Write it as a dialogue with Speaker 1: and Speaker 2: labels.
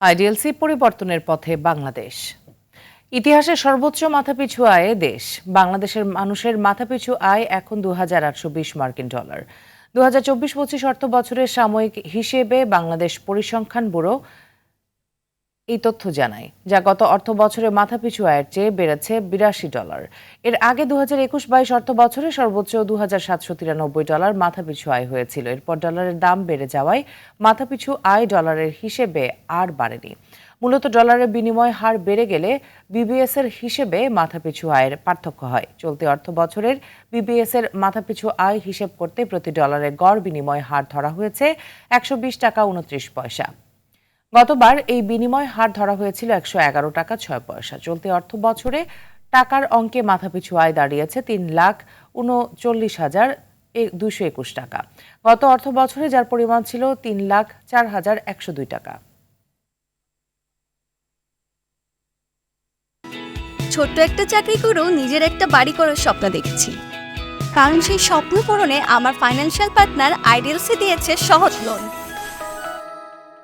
Speaker 1: IDLC পরিবর্তনের পথে বাংলাদেশ। ইতিহাসের সর্বোচ্চ মাথাপিছু আয়ে দেশ। বাংলাদেশের মানুষের মাথাপিছু আয় এখন $2820। 2024-25 অর্থ বছরের সাময়িক হিসেবে বাংলাদেশ পরিসংখ্যান ব্যুরো এই তথ্য জানায়, যা গত অর্থ বছরে মাথাপিছু আয়ের চেয়ে বেড়েছে $82। এর আগে 2021-22 অর্থ বছরে সর্বোচ্চ $2793 মাথাপিছু আয় হয়েছিল। এরপর ডলারের দাম বেড়ে যাওয়ায় মাথাপিছু আয় ডলারের হিসেবে আর বাড়েনি। মূলত ডলারের বিনিময় হার বেড়ে গেলে বিবিএস এর হিসেবে মাথাপিছু আয়ের পার্থক্য হয়। চলতি অর্থ বছরের বিবিএস এর মাথাপিছু আয় হিসেব করতে প্রতি ডলারের গড় বিনিময় হার ধরা হয়েছে 120 টাকা 29 পয়সা। গতবার এই বিনিময় হার ধরা হয়েছিল 111 টাকা 6 পয়সা। চলতি অর্থ বছরে টাকার অঙ্কে মাথাপিছু আয় দাঁড়িয়েছে 3,39,221 টাকা। গত অর্থ বছরে যার পরিমাণ ছিল 3,04,102 টাকা।
Speaker 2: ছোট্ট একটা চাকরি করেও নিজের একটা বাড়ি করার স্বপ্ন দেখেছি, কারণ সেই স্বপ্ন পূরণে আমার ফাইন্যান্সিয়াল পার্টনার আইডিএলসি দিয়েছে সহজ লোন।